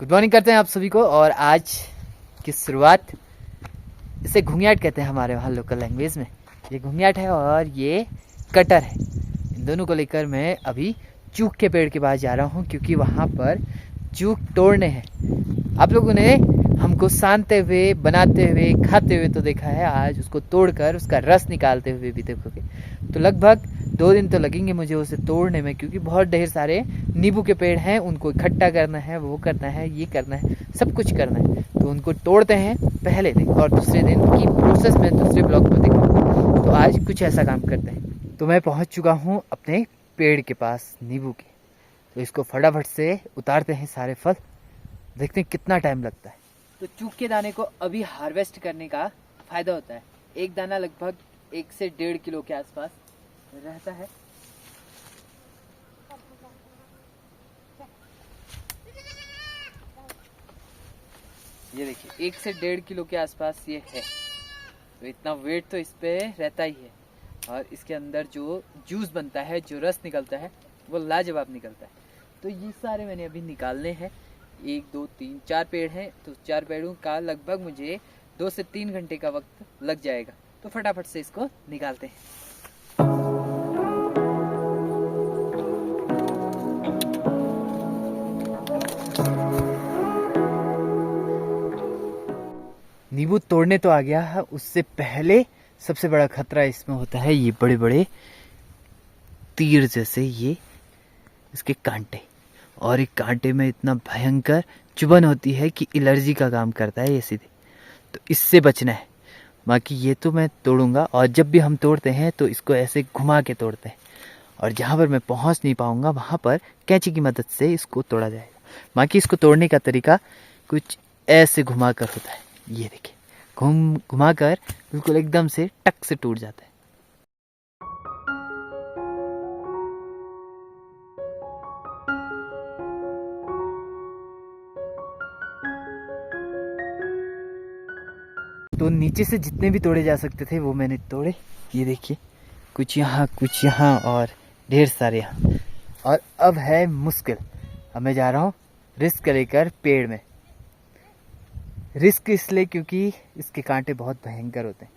Good morning करते हैं आप सभी को। और आज की शुरुआत, इसे घुंघियाट कहते हैं हमारे वहाँ लोकल लैंग्वेज में। ये घुंघियाट है और ये कटर है। इन दोनों को लेकर मैं अभी चूक के पेड़ के पास जा रहा हूँ, क्योंकि वहाँ पर चूक तोड़ने हैं। आप लोगों ने हमको सानते हुए, बनाते हुए, खाते हुए तो देखा है, आज उसको तोड़कर उसका रस निकालते हुए भी देखोगे। तो लगभग 2 दिन तो लगेंगे मुझे उसे तोड़ने में, क्योंकि बहुत ढेर सारे नींबू के पेड़ हैं, उनको इकट्ठा करना है, वो करना है, ये करना है, सब कुछ करना है। तो उनको तोड़ते हैं पहले दिन, और दूसरे दिन की प्रोसेस में दूसरे ब्लॉग में दिखाऊंगा। तो आज कुछ ऐसा काम करते हैं। तो मैं पहुंच चुका हूं अपने पेड़ के पास नींबू के। तो इसको फटाफट से उतारते हैं सारे फल, देखते हैं कितना टाइम लगता है। तो चूक के दाने को अभी हार्वेस्ट करने का फायदा होता है। एक दाना लगभग 1 से 1.5 किलो के आसपास रहता है। ये देखिए 1 से 1.5 किलो के आसपास ये है। तो इतना वेट तो इस पे रहता ही है। और इसके अंदर जो जूस बनता है, जो रस निकलता है, वो लाजवाब निकलता है। तो ये सारे मैंने अभी निकालने हैं। 1 2 3 4 पेड़ हैं, तो 4 पेड़ों का लगभग मुझे 2 से 3 घंटे का वक्त लग जाएगा। तो फटाफट से इसको निकालते हैं। नींबू तोड़ने तो आ गया है, उससे पहले सबसे बड़ा खतरा इसमें होता है ये बड़े बड़े तीर जैसे ये इसके कांटे। और एक कांटे में इतना भयंकर चुभन होती है कि एलर्जी का काम करता है ये सीधे। तो इससे बचना है। बाकी ये तो मैं तोड़ूंगा, और जब भी हम तोड़ते हैं तो इसको ऐसे घुमा के तोड़ते हैं, और जहाँ पर मैं पहुँच नहीं पाऊंगा वहाँ पर कैंची की मदद से इसको तोड़ा जाएगा। बाकी इसको तोड़ने का तरीका कुछ ऐसे घुमा कर होता है। ये देखिए, घुमा कर बिल्कुल एकदम से टक से टूट जाता है। तो नीचे से जितने भी तोड़े जा सकते थे वो मैंने तोड़े। ये देखिए, कुछ यहाँ और ढेर सारे यहाँ। और अब है मुश्किल। अब मैं जा रहा हूँ रिस्क लेकर पेड़ में। रिस्क इसलिए क्योंकि इसके कांटे बहुत भयंकर होते हैं।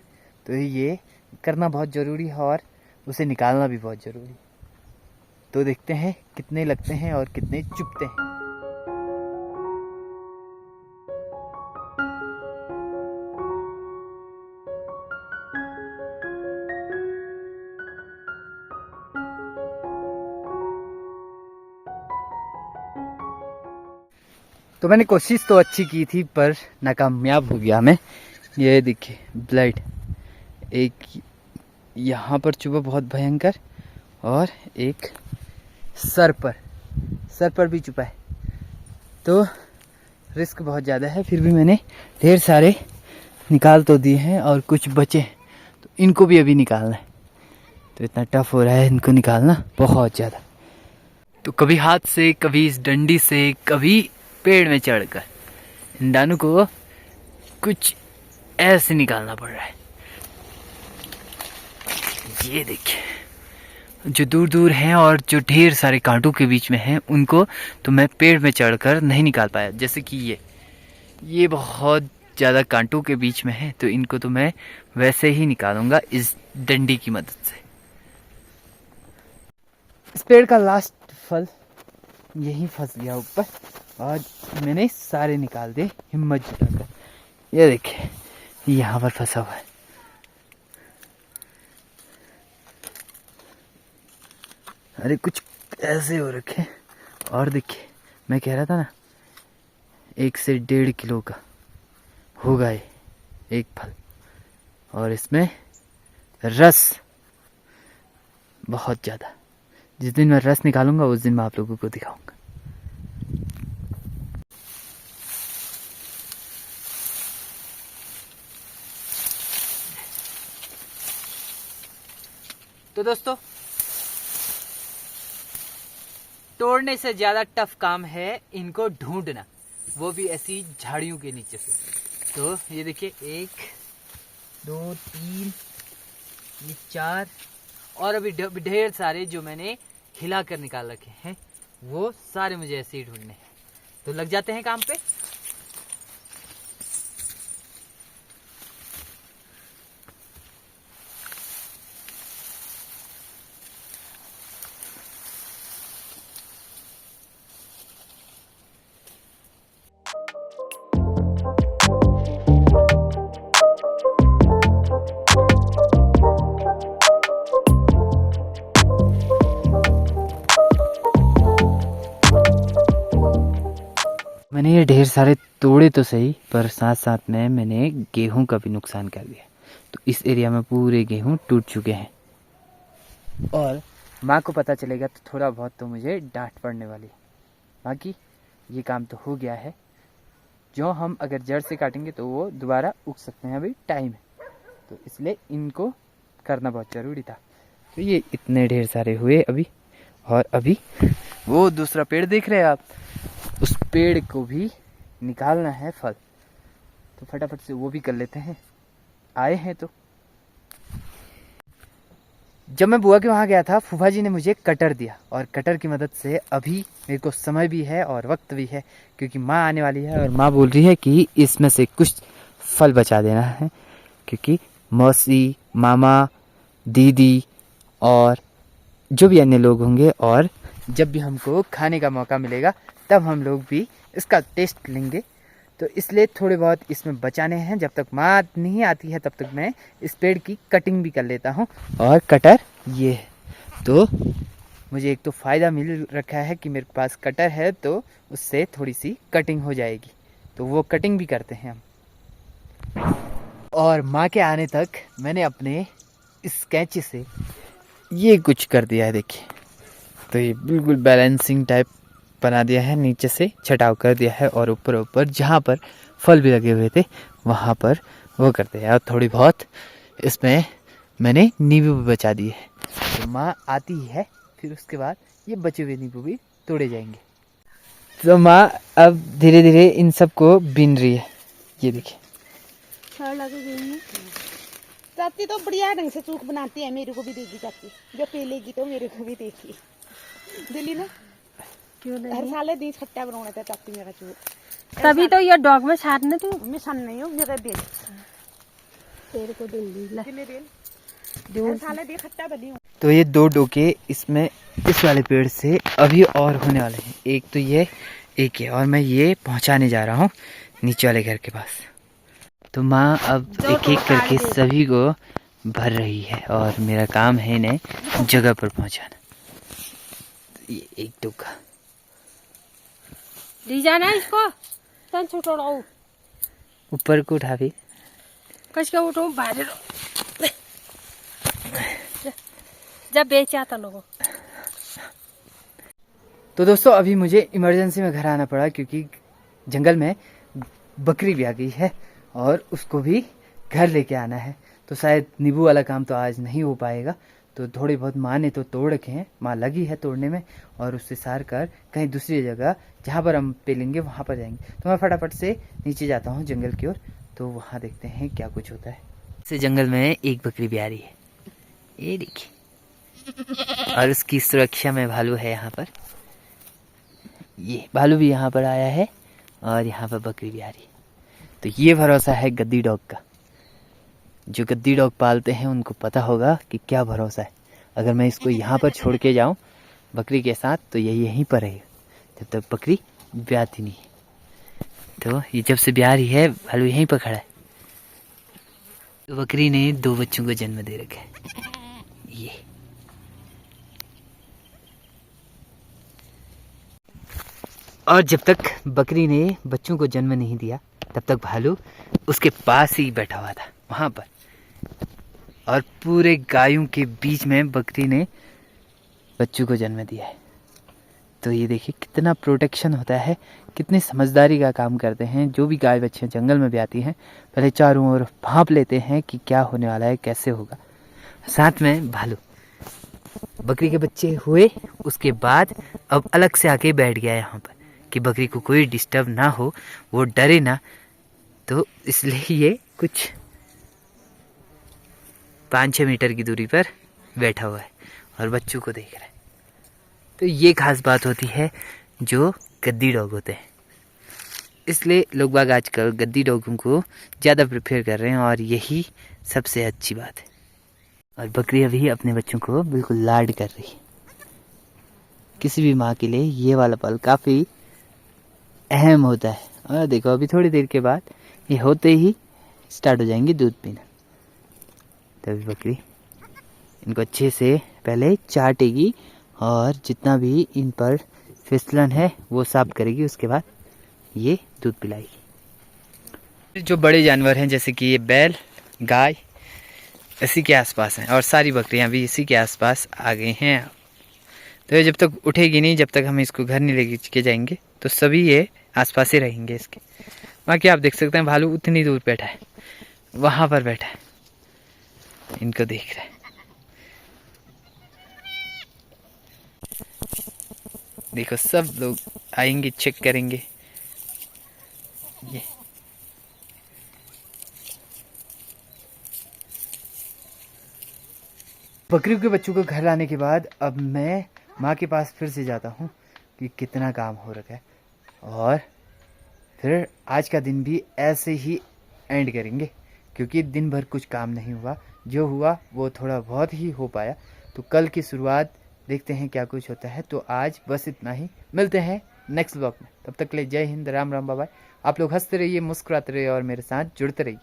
तो ये करना बहुत ज़रूरी है, और उसे निकालना भी बहुत ज़रूरी है। तो देखते हैं कितने लगते हैं और कितने चुभते हैं। तो मैंने कोशिश तो अच्छी की थी, पर नाकामयाब हो गया मैं। ये देखिए ब्लड, एक यहाँ पर चुभा बहुत भयंकर, और एक सर पर भी चुभा है। तो रिस्क बहुत ज़्यादा है, फिर भी मैंने ढेर सारे निकाल तो दिए हैं, और कुछ बचे तो इनको भी अभी निकालना है। तो इतना टफ हो रहा है इनको निकालना, बहुत ज़्यादा। तो कभी हाथ से, कभी इस डंडी से, कभी पेड़ में चढ़कर इन दानों को कुछ ऐसे निकालना पड़ रहा है। ये देखिए, जो दूर दूर हैं और जो ढेर सारे कांटों के बीच में हैं, उनको तो मैं पेड़ में चढ़कर नहीं निकाल पाया। जैसे कि ये बहुत ज़्यादा कांटों के बीच में है, तो इनको तो मैं वैसे ही निकालूंगा इस डंडी की मदद से। इस पेड़ का लास्ट फल यहीं फंस गया ऊपर, और मैंने सारे निकाल दिए हिम्मत जुटाकर। ये देखिए, यहाँ पर फंसा हुआ है। अरे कुछ ऐसे हो रखे। और देखिए, मैं कह रहा था ना 1 से 1.5 किलो का होगा ये एक फल, और इसमें रस बहुत ज़्यादा। जिस दिन मैं रस निकालूंगा उस दिन मैं आप लोगों को दिखाऊंगा। तो दोस्तों, तोड़ने से ज्यादा टफ काम है इनको ढूंढना, वो भी ऐसी झाड़ियों के नीचे से। तो ये देखिए, 1 2 3 ये 4, और अभी ढेर सारे जो मैंने हिला कर निकाल रखे हैं, वो सारे मुझे ऐसे ही ढूंढने हैं। तो लग जाते हैं काम पे। मैंने ये ढेर सारे तोड़े तो सही, पर साथ साथ में मैंने गेहूं का भी नुकसान कर दिया। तो इस एरिया में पूरे गेहूं टूट चुके हैं और माँ को पता चलेगा तो थोड़ा बहुत तो मुझे डांट पड़ने वाली है। बाकी ये काम तो हो गया है। जो हम अगर जड़ से काटेंगे तो वो दोबारा उग सकते हैं, अभी टाइम है, तो इसलिए इनको करना बहुत ज़रूरी था। तो ये इतने ढेर सारे हुए अभी, और अभी वो दूसरा पेड़ देख रहे हैं आप, उस पेड़ को भी निकालना है फल, तो फटाफट से वो भी कर लेते हैं, आए हैं तो। जब मैं बुआ के वहाँ गया था, फूफा जी ने मुझे कटर दिया, और कटर की मदद से अभी मेरे को समय भी है और वक्त भी है, क्योंकि माँ आने वाली है और माँ बोल रही है कि इसमें से कुछ फल बचा देना है, क्योंकि मौसी, मामा, दीदी और जो भी अन्य लोग होंगे, और जब भी हमको खाने का मौका मिलेगा तब हम लोग भी इसका टेस्ट लेंगे। तो इसलिए थोड़े बहुत इसमें बचाने हैं। जब तक माँ नहीं आती है तब तक मैं इस पेड़ की कटिंग भी कर लेता हूँ। और कटर ये है, तो मुझे एक तो फ़ायदा मिल रखा है कि मेरे पास कटर है, तो उससे थोड़ी सी कटिंग हो जाएगी, तो वो कटिंग भी करते हैं हम। और माँ के आने तक मैंने अपने इस कैंची से ये कुछ कर दिया है, देखिए। तो ये बिल्कुल बैलेंसिंग टाइप बना दिया है, नीचे से छटाव कर दिया है, और ऊपर ऊपर जहाँ पर फल भी लगे हुए थे वहाँ पर वो करते हैं। और थोड़ी बहुत इसमें मैंने नींबू भी बचा दिए है। तो माँ आती है, फिर उसके बाद ये बचे हुए नींबू भी तोड़े जाएंगे। तो माँ अब धीरे धीरे इन सब को बीन रही है, ये देखिए। चाची तो बढ़िया ढंग से चूक बनाती है, मेरे को भी देगी चाची, जो पी लेगी तो मेरे को भी देगी। दिल्ली ना क्यों नहीं, हर साल दी खट्टा बनाना था चाची मेरा चूक, तभी तो ये डॉग में छाटने तू मैं सन नहीं हूँ, मेरा दिल तेरे को दिल दी दिल दिल हर साल दी खट्टा बनी हूँ। तो ये दो डोके इसमें इस वाले पेड़ से अभी और होने वाले हैं, एक तो ये, एक है, और मैं ये पहुंचाने जा रहा हूँ नीचे वाले घर के पास। तो माँ अब एक एक करके सभी को भर रही है, और मेरा काम है इन्हें जगह पर पहुंचाना। तो ये एक डोका ले जाना इसको, तन छुटोड़ाऊ ऊपर को उठा भी कस के उठो बाहर जब बेच आता लोगों। तो दोस्तों अभी मुझे इमरजेंसी में घर आना पड़ा, क्योंकि जंगल में बकरी भी आ गई है और उसको भी घर लेके आना है। तो शायद नींबू वाला काम तो आज नहीं हो पाएगा, तो थोड़े बहुत माँ ने तो तोड़ रखे हैं, माँ लगी है तोड़ने में, और उससे सार कर कहीं दूसरी जगह जहाँ पर हम पेलेंगे वहाँ पर जाएंगे। तो मैं फटाफट से नीचे जाता हूँ जंगल की ओर, तो वहाँ देखते हैं क्या कुछ होता है। इस जंगल में एक बकरी भी आ रही है, ये देखिए, और उसकी सुरक्षा में भालू है यहाँ पर। ये भालू भी यहाँ पर आया है, और यहाँ पर बकरी भी आ रही है। तो ये भरोसा है गद्दी डॉग का। जो गद्दी डॉग पालते हैं उनको पता होगा कि क्या भरोसा है। अगर मैं इसको यहाँ पर छोड़ के जाऊँ बकरी के साथ, तो ये यहीं पर रहेगा जब तक बकरी ब्याती नहीं है। तो ये जब से ब्याह रही है, भालू यहीं पर खड़ा है। तो बकरी ने 2 बच्चों को जन्म दे रखा है, ये। और जब तक बकरी ने बच्चों को जन्म नहीं दिया, तब तक भालू उसके पास ही बैठा हुआ था वहाँ पर, और पूरे गायों के बीच में बकरी ने बच्चों को जन्म दिया है। तो ये देखिए कितना प्रोटेक्शन होता है, कितनी समझदारी का काम करते हैं। जो भी गाय बच्चे जंगल में भी आती हैं, पहले चारों ओर भांप लेते हैं कि क्या होने वाला है, कैसे होगा। साथ में भालू बकरी के बच्चे हुए, उसके बाद अब अलग से आके बैठ गया यहाँ पर कि बकरी को कोई डिस्टर्ब ना हो, वो डरे ना। तो इसलिए ये कुछ 5-6 मीटर की दूरी पर बैठा हुआ है और बच्चों को देख रहा है। तो ये खास बात होती है जो गद्दी डॉग होते हैं। इसलिए लोग बाग आजकल गद्दी डॉगों को ज़्यादा प्रेफर कर रहे हैं और यही सबसे अच्छी बात है। और बकरी अभी अपने बच्चों को बिल्कुल लाड कर रही है। किसी भी माँ के लिए ये वाला पल काफ़ी अहम होता है। और देखो अभी थोड़ी देर के बाद ये होते ही स्टार्ट हो जाएंगे दूध पीना। तभी बकरी इनको अच्छे से पहले चाटेगी और जितना भी इन पर फिसलन है वो साफ करेगी, उसके बाद ये दूध पिलाएगी। जो बड़े जानवर हैं जैसे कि ये बैल, गाय इसी के आसपास हैं और सारी बकरियां भी इसी के आसपास आ गई हैं। तो ये जब तक उठेगी नहीं, जब तक हम इसको घर नहीं लेके के जाएंगे तो सभी ये आसपास ही रहेंगे इसके। बाकी आप देख सकते हैं भालू उतनी दूर बैठा है, वहां पर बैठा है, इनको देख रहा है। देखो सब लोग आएंगे, चेक करेंगे। ये बकरियों के बच्चों को घर लाने के बाद अब मैं माँ के पास फिर से जाता हूँ कि कितना काम हो रखा है, और फिर आज का दिन भी ऐसे ही एंड करेंगे क्योंकि दिन भर कुछ काम नहीं हुआ। जो हुआ वो थोड़ा बहुत ही हो पाया। तो कल की शुरुआत देखते हैं क्या कुछ होता है। तो आज बस इतना ही, मिलते हैं नेक्स्ट ब्लॉग में। तब तक के लिए जय हिंद, राम राम, बाय बाय। आप लोग हंसते रहिए, मुस्कुराते रहिए और मेरे साथ जुड़ते रहिए।